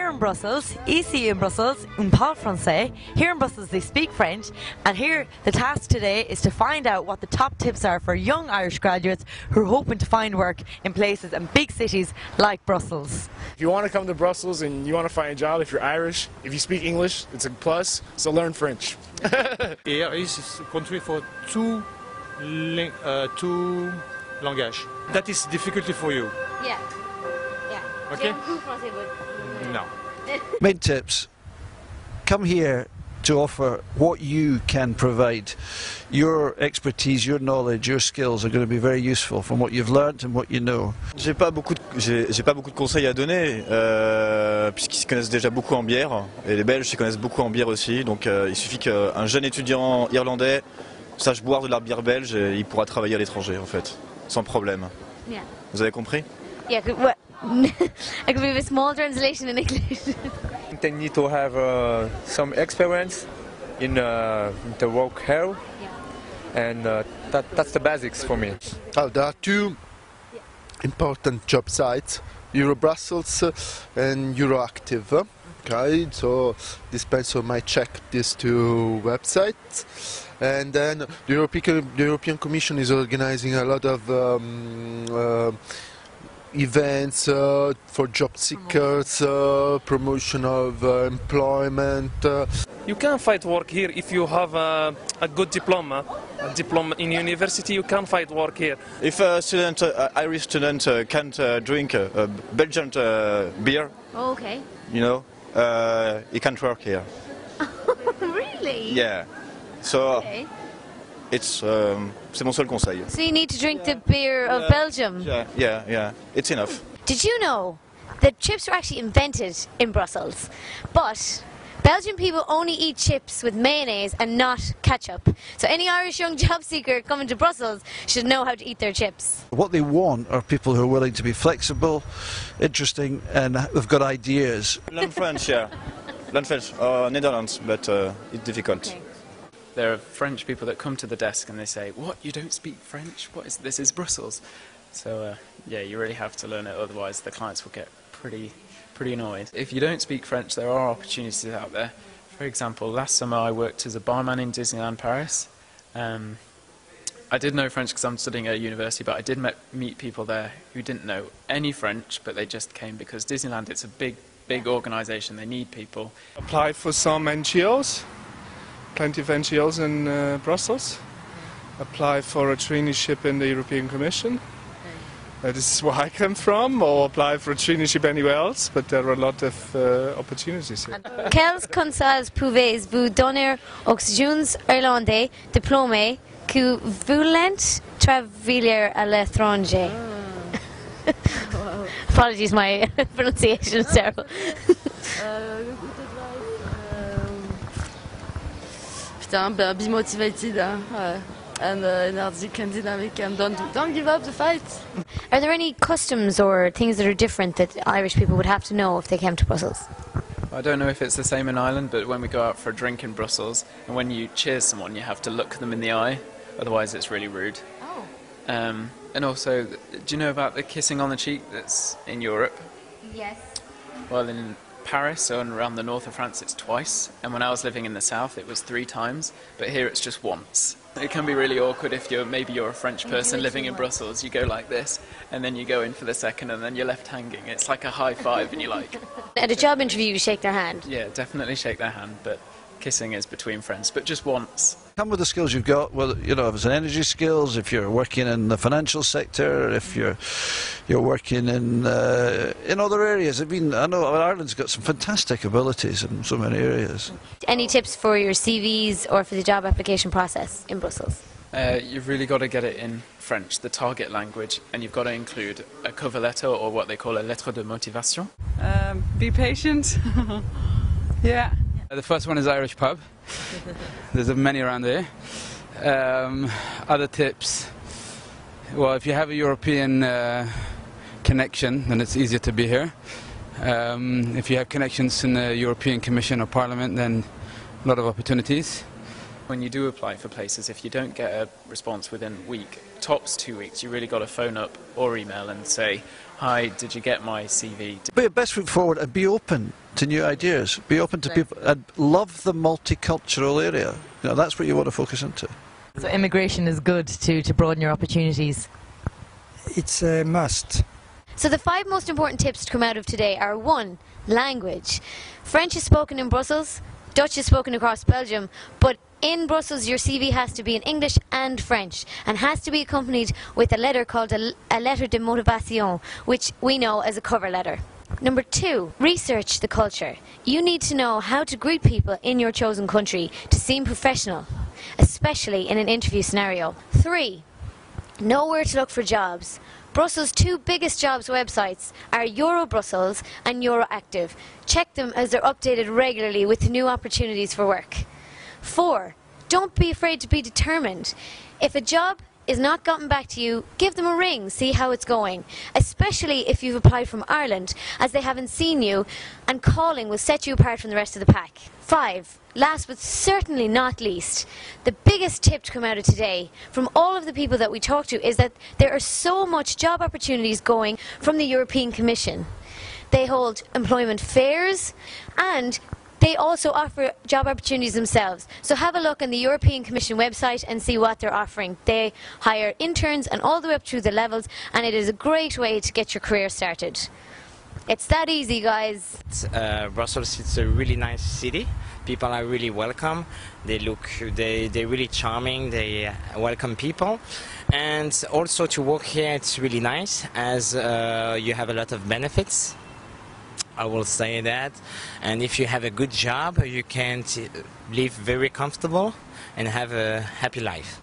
Here in Brussels, ici in Brussels, on parle français. Here in Brussels they speak French, and here the task today is to find out what the top tips are for young Irish graduates who are hoping to find work in places and big cities like Brussels. If you want to come to Brussels and you want to find a job, if you're Irish, if you speak English, it's a plus, so learn French. Here is a country for two language. That is difficulty for you. Yeah. Okay? No. Main tips. Come here to offer what you can provide. Your expertise, your knowledge, your skills are going to be very useful from what you've learnt and what you know. J'ai pas beaucoup de conseils à donner puisqu'ils se connaissent déjà beaucoup en bière et les Belges s'y connaissent beaucoup en bière aussi, donc il suffit qu'un jeune étudiant irlandais sache boire de la bière belge et il pourra travailler à l'étranger en fait, sans problème. Yeah. Vous avez compris? Yeah, I could give a small translation in English. They need to have some experience in the work here, and that's the basics for me. There are two important job sites, Brussels and Euroactive. Okay, so this person might check these two websites. And then the European Commission is organizing a lot of events for job seekers, promotion of employment. You can find work here if you have a good diploma. A diploma in university, you can find work here. If a student, Irish student can't drink Belgian beer, Okay. you know, he can't work here. Really? Yeah. So Okay. c'est mon seul conseil. So you need to drink the beer of Belgium. Yeah. It's enough. Did you know that chips were actually invented in Brussels? But Belgian people only eat chips with mayonnaise and not ketchup. So any Irish young job seeker coming to Brussels should know how to eat their chips. What they want are people who are willing to be flexible, interesting, and have got ideas. Learn French, yeah. Learn French, Netherlands, but it's difficult. Okay. There are French people that come to the desk and they say, "What, you don't speak French? What is this? Is Brussels?" So yeah, you really have to learn it, otherwise the clients will get pretty annoyed. If you don't speak French, there are opportunities out there. For example, last summer I worked as a barman in Disneyland Paris. I did know French because I'm studying at university, but I did meet people there who didn't know any French, but they just came because Disneyland, it's a big organisation, they need people. Applied for some NGOs, plenty of NGOs in Brussels. Applied for a traineeship in the European Commission. This is where I come from, or apply for a traineeship anywhere else, but there are a lot of opportunities here. Quels conseils pouvez-vous donner aux jeunes Irlandais diplômés qui veulent travailler à l'étranger? Apologies, my pronunciation is terrible. Putain, be motivated and energetic and dynamic, and don't give up the fight. Are there any customs or things that are different that Irish people would have to know if they came to Brussels? I don't know if it's the same in Ireland, but when we go out for a drink in Brussels, and when you cheers someone, you have to look them in the eye, otherwise it's really rude. Oh. And also, do you know about the kissing on the cheek that's in Europe? Yes. Well, in Paris, so around the north of France, it's twice, and when I was living in the south, it was 3 times, but here it's just once. It can be really awkward if maybe you're a French person living in Brussels, you go like this, and then you go in for the second, and then you're left hanging. It's like a high five, and you like... At a job interview, you shake their hand? Yeah, definitely shake their hand, but kissing is between friends, but just once. Come with the skills you've got, whether, you know, if it's an energy skills, if you're working in the financial sector, if you're working in other areas. I know Ireland's got some fantastic abilities in so many areas. Any tips for your CVs or for the job application process in Brussels? You've really got to get it in French, the target language, and you've got to include a cover letter or what they call a lettre de motivation. Be patient. Yeah. The first one is Irish pub. There's many around there. Other tips, well, if you have a European connection, then it's easier to be here. If you have connections in the European Commission or Parliament, then a lot of opportunities. When you do apply for places, if you don't get a response within a week, tops 2 weeks, you really got to phone up or email and say, hi, did you get my CV? Put your best foot forward and be open to new ideas. Be open to people and love the multicultural area. You know, that's what you want to focus into. So immigration is good to broaden your opportunities. It's a must. So the 5 most important tips to come out of today are 1. Language. French is spoken in Brussels, Dutch is spoken across Belgium, but in Brussels your CV has to be in English and French and has to be accompanied with a letter called a lettre de motivation, which we know as a cover letter. Number 2, research the culture. You need to know how to greet people in your chosen country to seem professional, especially in an interview scenario. 3, know where to look for jobs. Brussels' 2 biggest jobs websites are Eurobrussels and Euroactive. Check them as they're updated regularly with new opportunities for work. 4, don't be afraid to be determined. If a job is not gotten back to you, give them a ring, see how it's going, especially if you've applied from Ireland, as they haven't seen you and calling will set you apart from the rest of the pack. 5, last but certainly not least, the biggest tip to come out of today from all of the people that we talked to is that there are so much job opportunities going from the European Commission. They hold employment fairs and they also offer job opportunities themselves. So have a look on the European Commission website and see what they're offering. They hire interns and all the way up through the levels, and it is a great way to get your career started. It's that easy, guys. Brussels is a really nice city. People are really welcome. They're really charming. They welcome people. And also to work here, it's really nice as you have a lot of benefits. I will say that, and if you have a good job, you can live very comfortable and have a happy life.